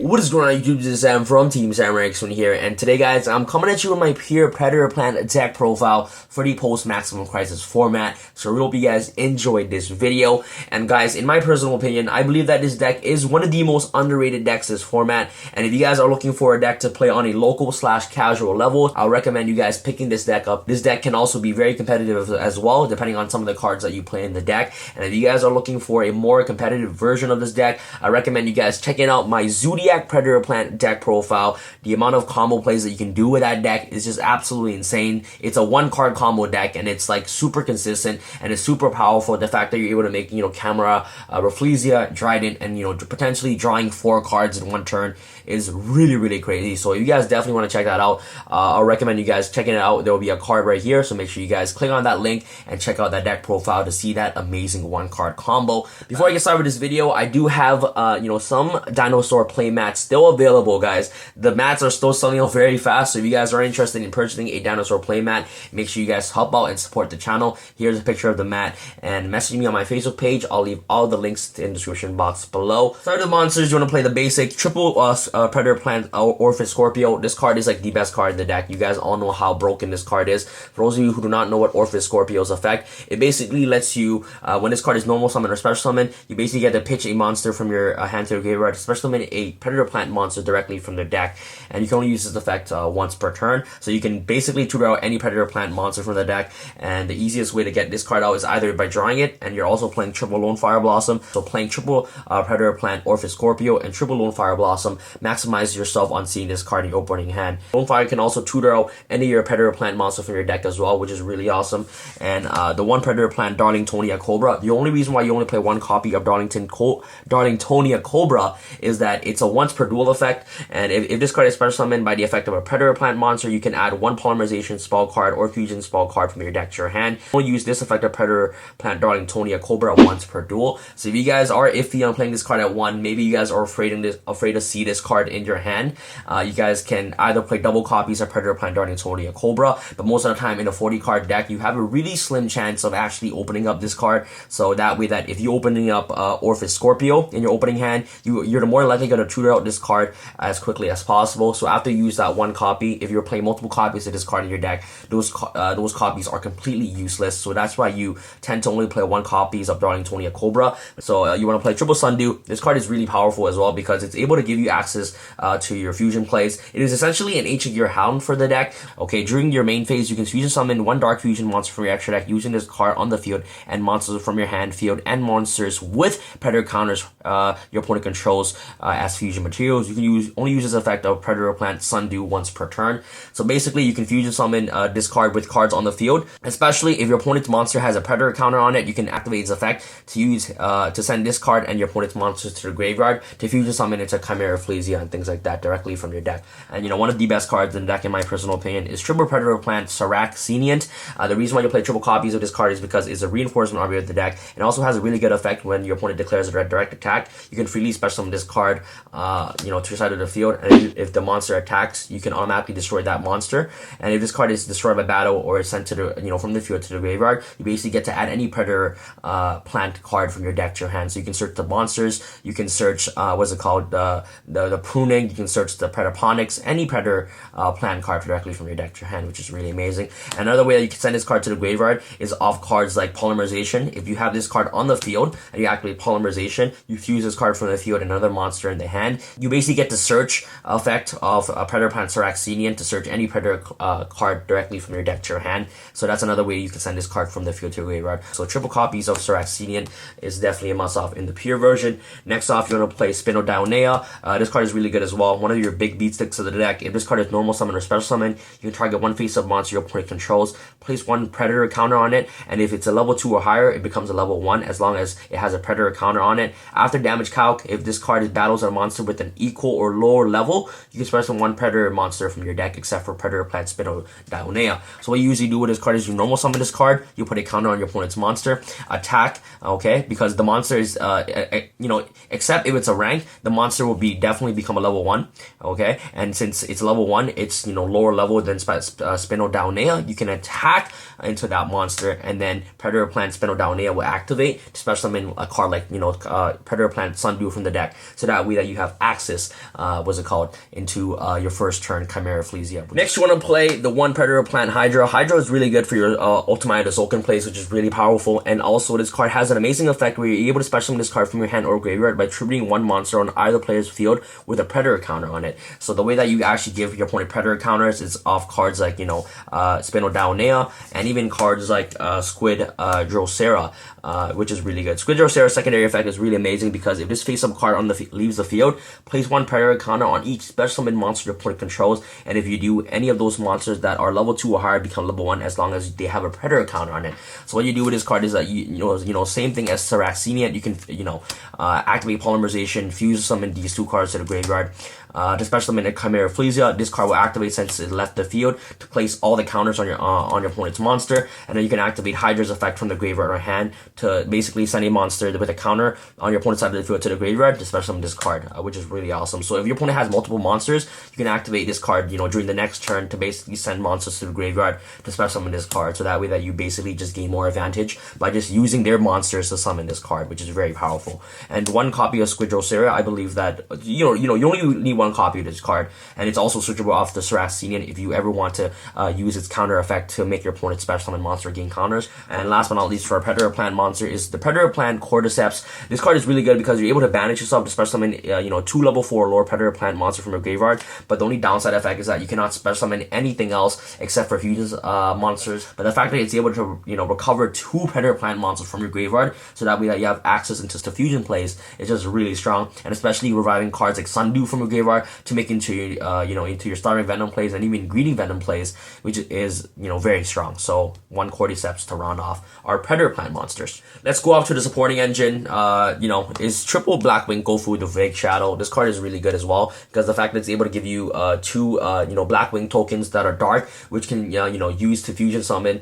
What is going on YouTube? This is Sam from TeamSamuraiX1 here, and today guys, I'm coming at you with my pure Predaplant attack profile for the post-maximum crisis format. So I hope you guys enjoyed this video. And guys, in my personal opinion, I believe that this deck is one of the most underrated decks this format. And if you guys are looking for a deck to play on a local/casual level, I'll recommend you guys picking this deck up. This deck can also be very competitive as well, depending on some of the cards that you play in the deck. And if you guys are looking for a more competitive version of this deck, I recommend you guys checking out my Zodiac Predaplant deck profile. The amount of combo plays that you can do with that deck is just absolutely insane. It's a one-card combo deck, and it's like super consistent, and it's super powerful. The fact that you're able to make, Camera, Rafflesia, Trident, and, potentially drawing 4 cards in one turn is really crazy. So if you guys definitely want to check that out, I'll recommend you guys checking it out. There will be a card right here, so make sure you guys click on that link and check out that deck profile to see that amazing one-card combo. Before I get started with this video, I do have, some dinosaur play mats still available, guys. The mats are still selling out very fast, so if you guys are interested in purchasing a dinosaur play mat, make sure you guys help out and support the channel. Here's a picture of the mat, and message me on my Facebook page. I'll leave all the links in the description box below. Start with the monsters. You want to play the basic triple Predaplant Orphic Scorpio. This card is like the best card in the deck. You guys all know how broken this card is. For those of you who do not know what Orphic Scorpio's effect, it basically lets you, when this card is normal summon or special summon, you basically get to pitch a monster from your hand to your graveyard, special summon a Predaplant monster directly from their deck, and you can only use this effect once per turn. So you can basically tutor out any Predaplant monster from the deck, and the easiest way to get this card out is either by drawing it, and you're also playing triple Lone Fire Blossom. So playing triple Predaplant Orphic Scorpio and triple Lone Fire Blossom, maximize yourself on seeing this card in your opening hand. Lone Fire can also tutor out any of your Predaplant monster from your deck as well, which is really awesome. And the one Predaplant Darlingtonia Cobra, the only reason why you only play one copy of Darlingtonia Cobra is that it's a once per duel effect, and if this card is special summoned by the effect of a Predaplant monster, you can add one polymerization spell card or fusion spell card from your deck to your hand. Only use this effect of Predaplant Darlingtonia Cobra once per duel. So if you guys are iffy on playing this card at 1, maybe you guys are afraid to see this card in your hand, you guys can either play double copies of Predaplant Darlingtonia Cobra, but most of the time in a 40 card deck, you have a really slim chance of actually opening up this card. So that way, that if you're opening up Orphic Scorpio in your opening hand, you're more likely going to tutor out this card as quickly as possible. So after you use that one copy, if you're playing multiple copies of this card in your deck, those copies are completely useless. So that's why you tend to only play one copies of Darlingtonia Cobra. So you want to play triple Sundew. This card is really powerful as well because it's able to give you access to your fusion plays. It is essentially an Ancient Gear Hound for the deck. Okay, during your main phase, you can fusion summon one Dark Fusion monster from your extra deck using this card on the field, and monsters from your hand, field, and monsters with Predator counters your opponent controls as fusion materials. You can only use this effect of Predaplant Sundew once per turn. So basically, you can fusion summon this card with cards on the field, especially if your opponent's monster has a Predator counter on it. You can activate its effect to use to send this card and your opponent's monsters to the graveyard to fusion summon into Chimera Rafflesia and things like that directly from your deck. And one of the best cards in the deck, in my personal opinion, is triple Predaplant SamHamTV. The reason why you play triple copies of this card is because it's a reinforcement army of the deck. It also has a really good effect when your opponent declares a direct attack. You can freely special summon this card, to your side of the field, and if the monster attacks, you can automatically destroy that monster. And if this card is destroyed by battle or is sent to the from the field to the graveyard, you basically get to add any Predator plant card from your deck to your hand. So you can search the monsters, you can search the pruning, you can search the Predaponics, any Predator plant card directly from your deck to your hand, which is really amazing. Another way that you can send this card to the graveyard is off cards like Polymerization. If you have this card on the field and you activate Polymerization, you fuse this card from the field and another monster in the hand. You basically get the search effect of Predaplant SamHamTV to search any Predator card directly from your deck to your hand. So that's another way you can send this card from the field to your graveyard. So triple copies of SamHamTV is definitely a must-off in the pure version. Next off, you're going to play Spinodownia. This card is really good as well. One of your big beat sticks of the deck. If this card is normal summon or special summon, you can target one face-up monster your opponent controls, place one Predator counter on it, and if it's a level 2 or higher, it becomes a level 1 as long as it has a Predator counter on it. After damage calc, if this card battles a monster with an equal or lower level, you can special one Predator monster from your deck except for Predaplant Spinodownia. So what you usually do with this card is you normal summon this card, you put a counter on your opponent's monster, attack, okay, because the monster is, except if it's a rank, the monster will definitely become a level 1, okay, and since it's level 1, it's, lower level than Spinodownia, you can attack into that monster, and then Predaplant Spinodownia will activate to special summon a card like, Predaplant Sundew from the deck, so that way that you have access, what's it called, into your first turn Chimera Flesia. Next, you want to play the one Predaplant Hydra. Hydra is really good for your ultimate Zoken plays, which is really powerful. And also, this card has an amazing effect where you're able to special summon this card from your hand or graveyard by tributing one monster on either player's field with a Predator counter on it. So the way that you actually give your opponent Predator counters is off cards like, Spinodaonea, and even cards like Squid Drosera, which is really good. Squid Drosera's secondary effect is really amazing because if this face-up card on the leaves the field, place one Predator counter on each special summon monster your opponent controls, and if you do, any of those monsters that are level 2 or higher become level 1 as long as they have a Predator counter on it. So what you do with this card is that same thing as Saracenia. You can activate Polymerization, fuse summon these two cards to the graveyard. To special summon a Chimera Flesia, this card will activate since it left the field to place all the counters on your opponent's monster, and then you can activate Hydra's effect from the graveyard or hand to basically send a monster with a counter on your opponent's side of the field to the graveyard to special summon this card, which is really awesome. So if your opponent has multiple monsters, you can activate this card, during the next turn to basically send monsters to the graveyard to special summon this card. So that way that you basically just gain more advantage by just using their monsters to summon this card, which is very powerful. And one copy of Squid Drosera, I believe that you only need one copy of this card, and it's also switchable off the Saracenian if you ever want to use its counter effect to make your opponent's special summon monster gain counters. And last but not least, for our Predaplant monster is the Predaplant Cordyceps. This card is really good because you're able to banish yourself to special summon 2 level 4 lore Predaplant monster from your graveyard, but the only downside effect is that you cannot special summon anything else except for fusions monsters. But the fact that it's able to recover 2 Predaplant monsters from your graveyard, so that way that you have access into the fusion plays, is just really strong. And especially reviving cards like Sundew from your graveyard to make into your Starving Venom plays and even Greedy Venom plays, which is very strong. So one Cordyceps to round off our Predaplant monsters. Let's go off to the supporting engine. Is triple Blackwing Gofu the Vague Shadow. This card is really good as well because the fact that it's able to give you 2 Blackwing tokens that are dark, which can use to fusion summon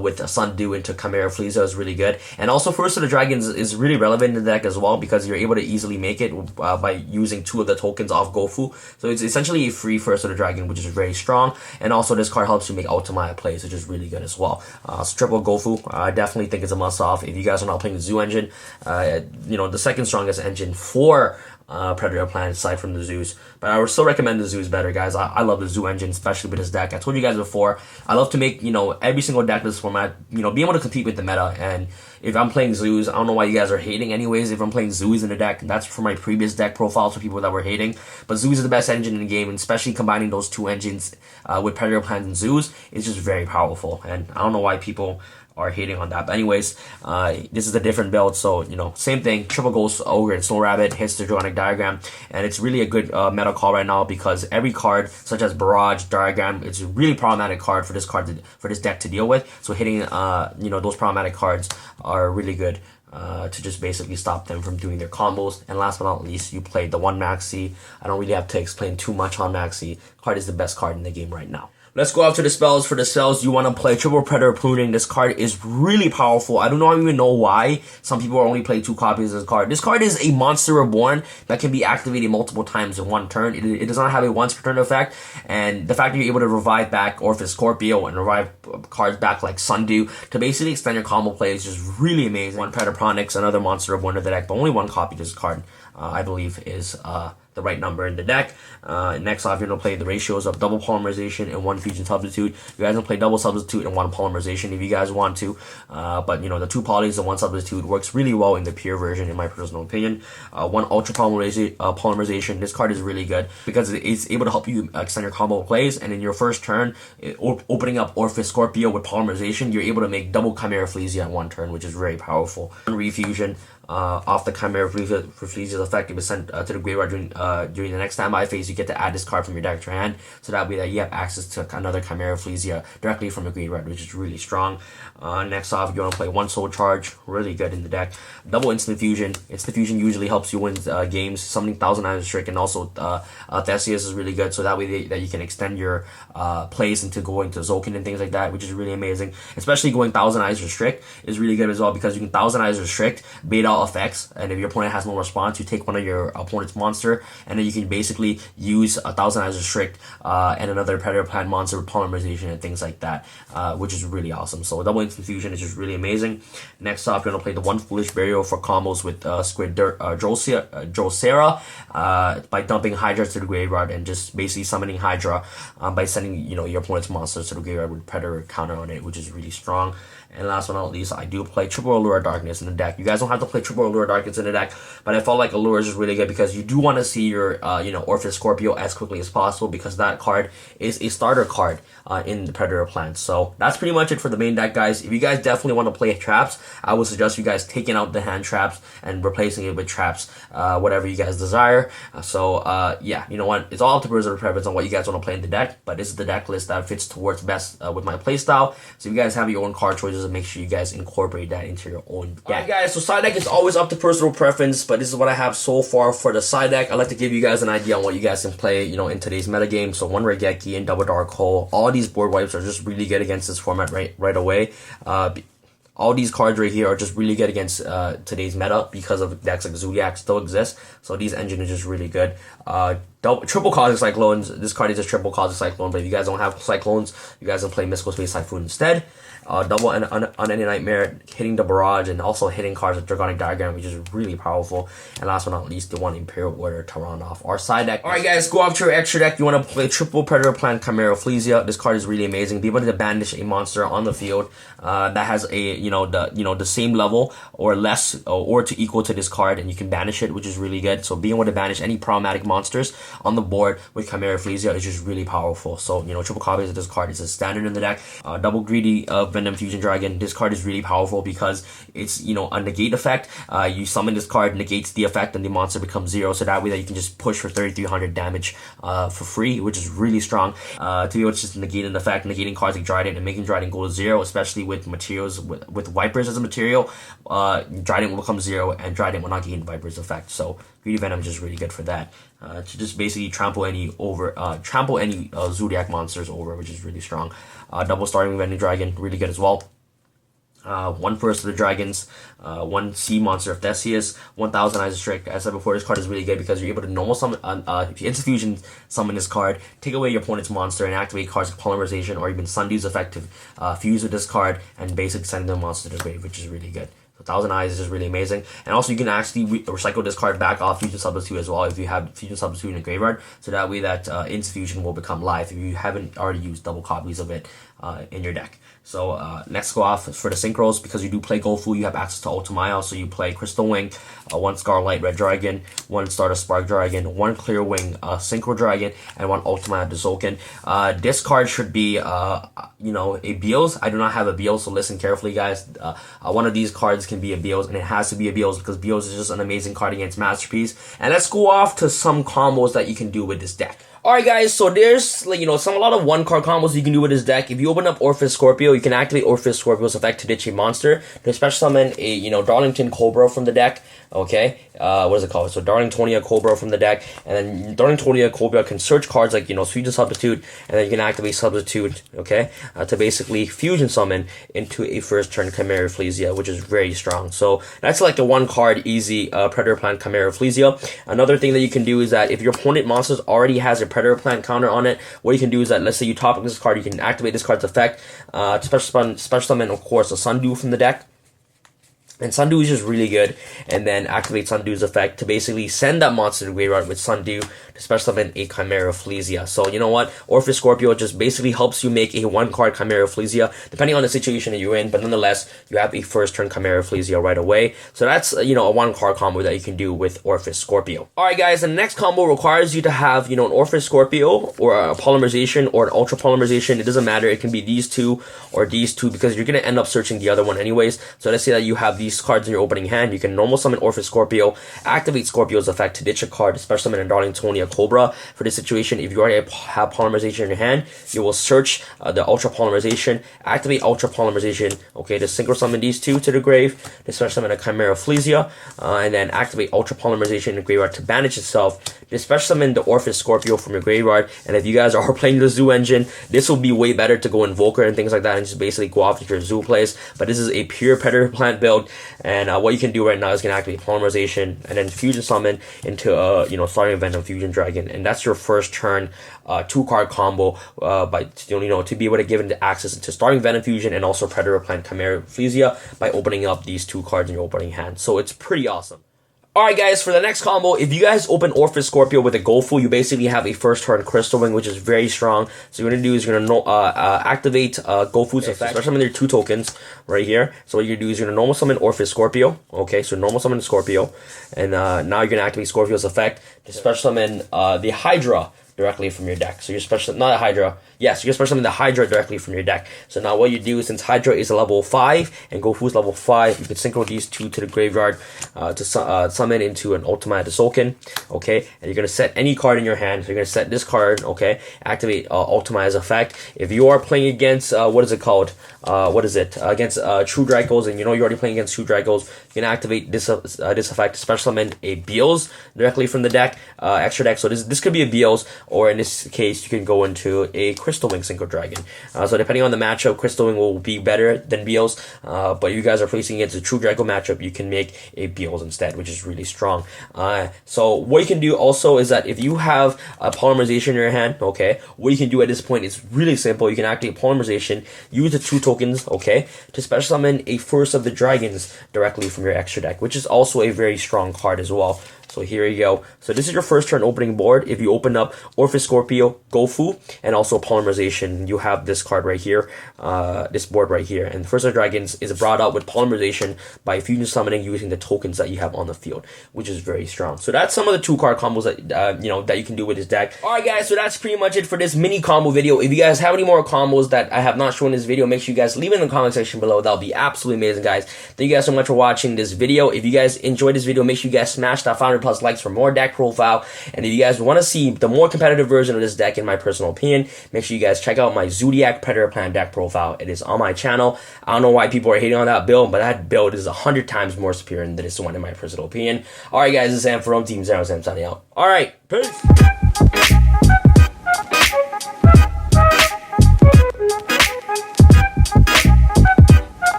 with Sundew into Chimera Flesia is really good. And also First of the Dragons is really relevant in the deck as well because you're able to easily make it by using 2 of the tokens off Gofu. So it's essentially a free First of the Dragon, which is very strong. And also this card helps you make ultimate plays, which is really good as well. So triple Gofu, I definitely think it's a must-off. If you guys are not playing the Zoo engine, the second strongest engine for Predaplant aside from the Zoos, but I would still recommend the Zoos better, guys. I love the Zoo engine, especially with this deck. I told you guys before, I love to make every single deck this format be able to compete with the meta. And if I'm playing Zoos, I don't know why you guys are hating anyways. If I'm playing Zoos in the deck, that's for my previous deck profiles for people that were hating. But Zoos is the best engine in the game, and especially combining those 2 engines with Predaplant and Zoos is just very powerful. And I don't know why people are hating on that. But anyways, this is a different build, so same thing. Triple Ghost Ogre and Snow Rabbit hits the Dronic Diagram, and it's really a good meta call right now because every card such as Barrage, Diagram, it's a really problematic card for this deck to deal with. So hitting those problematic cards are really good to just basically stop them from doing their combos. And last but not least, you play the 1 Maxi. I don't really have to explain too much on Maxi. Card is the best card in the game right now. Let's go out to the spells. For the spells, you want to play Triple Predator Pruning. This card is really powerful. I do not even know why some people are only playing 2 copies of this card. This card is a Monster Reborn that can be activated multiple times in one turn. It does not have a once per turn effect, and the fact that you're able to revive back Orpheus Scorpio and revive cards back like Sundew to basically extend your combo play is just really amazing. 1 Predapronix, another Monster Reborn of the deck, but only 1 copy of this card, I believe, is the right number in the deck. Next off, you're going to play the ratios of double polymerization and 1 fusion substitute. You guys can play double substitute and 1 polymerization if you guys want to. But the 2 polys and 1 substitute works really well in the pure version, in my personal opinion. 1 ultra polymerization. This card is really good because it's able to help you extend your combo plays. And in your first turn, opening up Orpheus Scorpio with polymerization, you're able to make double Chimera Flesia in 1 turn, which is very powerful. 1 refusion. Off the Chimera Flesia's effect, it was sent to the graveyard during the next standby phase. You get to add this card from your deck to your hand, so that way that you have access to another Chimera Flesia directly from the graveyard, which is really strong. Next off, you want to play 1 Soul Charge, really good in the deck. Double Instant Fusion. Instant Fusion usually helps you win games. Summoning Thousand Eyes Trick, and also Theseus is really good, so that way that you can extend your plays into going to Zoken and things like that, which is really amazing. Especially going Thousand Eyes Restrict is really good as well because you can Thousand Eyes Restrict, bait out effects, and if your opponent has no response, you take one of your opponent's monster and then you can basically use a Thousand Eyes Restrict and another Predaplant monster with polymerization and things like that, which is really awesome. So double instant fusion is just really amazing. Next up, you're gonna play the One Foolish Burial for combos with Squid Drosera by dumping Hydra to the graveyard and just basically summoning Hydra by sending your opponent's monsters to the graveyard with Predator counter on it, which is really strong. And last but not least, I do play Triple Allure Darkness in the deck. You guys don't have to play Triple Allure Darkness in the deck, but I felt like Allure is just really good because you do want to see your Orpheus Scorpio as quickly as possible, because that card is a starter card in the Predaplant. So that's pretty much it for the main deck, guys. If you guys definitely want to play traps, I would suggest you guys taking out the hand traps and replacing it with traps, whatever you guys desire. Yeah, you know what? It's all up to personal preference on what you guys want to play in the deck, but this is the deck list that fits towards best with my playstyle. So if you guys have your own card choices, make sure you guys incorporate that into your own deck. Alright guys, so side deck is always up to personal preference, but this is what I have so far for the side deck. I'd like to give you guys an idea on what you guys can play, in today's metagame. So one Regeki and Double Dark Hole. All these board wipes are just really good against this format right away. All these cards right here are just really good against today's meta because of decks like Zodiac still exist. So these engine is just really good. Triple Cosmic Cyclones. This card is a triple Cosmic Cyclone, but if you guys don't have Cyclones, you guys can play Mystical Space Typhoon instead. Double Unending Nightmare, hitting the Barrage, and also hitting cards with Dragonic Diagram, which is really powerful. And last but not least, the one Imperial Order to round off our side deck. Alright guys, go off to your extra deck. You want to play triple Predaplant Chimera Flesia. This card is really amazing. Be able to banish a monster on the field that has a the same level or less or to equal to this card, and you can banish it, which is really good. So being able to banish any problematic monsters on the board with Chimera Flesia is just really powerful. So triple copies of this card is a standard in the deck. Double Greedy Venom Fusion Dragon. This card is really powerful because it's a negate effect. You summon this card, negates the effect, and the monster becomes 0. So that way that you can just push for 3,300 damage for free, which is really strong. To be able to just negate an effect, negating cards like Dryden and making Dryden go to 0, especially with materials with Vipers as a material. Dryden will become 0, and Dryden will not gain Viper's effect. So Greedy Venom is just really good for that. To just basically trample any Zodiac monsters over, which is really strong. Double Starting Vending Dragon, really good as well. One First of the Dragons, one Sea Monster of Theseus, 1000 Eyes Restrict. As I said before, this card is really good because you're able to normal summon, if you instant fusion summon this card, take away your opponent's monster and activate cards like Polymerization or even Sundew's effect to fuse with this card and basically send the monster to the grave, which is really good. So 1000 Eyes is just really amazing. And also you can actually recycle this card back off Fusion Substitute as well if you have Fusion Substitute in the graveyard. So that way that instant fusion will become live if you haven't already used double copies of it in your deck. So next go off for the synchros, because you do play Gofu, you have access to Ultimile, so you play Crystal Wing, one Scarlight Red Dragon, one Stardust Spark Dragon, one Clear Wing Synchro Dragon, and one Ultimile Dezolkin. This card should be a Beals. I do not have a Beals, so listen carefully, guys. One of these cards can be a Beals, and it has to be a Beals because Beals is just an amazing card against Masterpiece. And let's go off to some combos that you can do with this deck. Alright guys, so there's a lot of one card combos you can do with this deck. If you open up Orpheus Scorpio, you can activate Orpheus Scorpio's effect to ditch a monster, to special summon a Darlington Cobra from the deck. Okay, what is it called? So Darlingtonia Cobra from the deck, and then Darlingtonia Cobra can search cards like Fusion Substitute, and then you can activate Substitute, okay, to basically fusion summon into a first turn Chimera Flesia, which is very strong. So that's like the one card easy Predaplant Chimera Flesia. Another thing that you can do is that if your opponent monsters already has a Predaplant counter on it, what you can do is that, let's say you top up this card, you can activate this card's effect to special summon, of course, a Sundew from the deck. And Sundew is just really good, and then activate Sundew's effect to basically send that monster to the graveyard with Sundew to special summon a Chimera Flesia. So you know what? Orpheus Scorpio just basically helps you make a one-card Chimera Flesia, depending on the situation that you're in, but nonetheless, you have a first-turn Chimera Flesia right away. So that's, a one-card combo that you can do with Orpheus Scorpio. Alright guys, the next combo requires you to have, an Orpheus Scorpio, or a Polymerization, or an Ultra Polymerization. It doesn't matter, it can be these two, or these two, because you're going to end up searching the other one anyways. So let's say that you have these cards in your opening hand, you can normal summon Orpheus Scorpio, activate Scorpio's effect to ditch a card, special summon a Darlingtonia Cobra. For this situation, if you already have Polymerization in your hand, you will search the Ultra Polymerization, activate Ultra Polymerization, okay, to synchro summon these two to the grave, to special summon a Chimera Flesia, and then activate Ultra Polymerization in the graveyard to banish itself, to special summon the Orpheus Scorpio from your graveyard. And if you guys are playing the Zoo engine, this will be way better to go Invoker and things like that and just basically go off with your Zoo plays. But this is a pure Predaplant build, And what you can do right now is gonna activate Polymerization and then Fusion Summon into starting Venom Fusion Dragon, and that's your first turn 2-card combo by to be able to give it access to starting Venom Fusion and also Predaplant Chimera Ecclesia by opening up these 2 cards in your opening hand. So it's pretty awesome. Alright guys, for the next combo, if you guys open Orphis Scorpio with a Gofu, you basically have a first turn Crystal Wing, which is very strong. So you're going to do is you're going to activate Gofu's effect, especially when there are 2 tokens right here. So what you're going to do is you're going to normal summon Orphis Scorpio. Okay, so normal summon Scorpio. And now you're going to activate Scorpio's effect to special summon the Hydra directly from your deck. So you're special, not a Hydra. Yes, you're special summon the Hydra directly from your deck. So now what you do, since Hydra is a level 5 and Gofu is level 5, you can synchro these 2 to the graveyard to summon into an Ultimate Soken. Okay, and you're gonna set any card in your hand. So you're gonna set this card. Okay, activate Ultimate effect. If you are playing against what is it called? Against True Dracos, and you're already playing against True Dracos, you can activate this effect to special summon a Beals directly from the deck, extra deck. So this could be a Beals, or in this case, you can go into a Crystal Wing Synchro Dragon. So depending on the matchup, Crystal Wing will be better than Beals, but you guys are facing against a True Draco matchup, you can make a Beals instead, which is really strong. So what you can do also is that if you have a Polymerization in your hand, okay, what you can do at this point is really simple. You can activate Polymerization, use the 2 tokens, okay, to special summon a First of the Dragons directly from your extra deck, which is also a very strong card as well. So here you go. So this is your first turn opening board. If you open up Orphis Scorpio, Gofu, and also Polymerization, you have this card right here, this board right here. And First of the Dragons is brought out with Polymerization by fusion summoning using the tokens that you have on the field, which is very strong. So that's some of the 2-card combos that that you can do with this deck. All right, guys. So that's pretty much it for this mini combo video. If you guys have any more combos that I have not shown in this video, make sure you guys leave it in the comment section below. That'll be absolutely amazing, guys. Thank you guys so much for watching this video. If you guys enjoyed this video, make sure you guys smash that 500+ likes for more deck profile. And if you guys want to see the more competitive version of this deck, in my personal opinion, make sure you guys check out my Zodiac Predaplant deck profile. It is on my channel. I don't know why people are hating on that build, but that build is 100 times more superior than this one, in my personal opinion. Alright guys, this is Sam from TeamSamuraiX1 signing out. Alright, peace!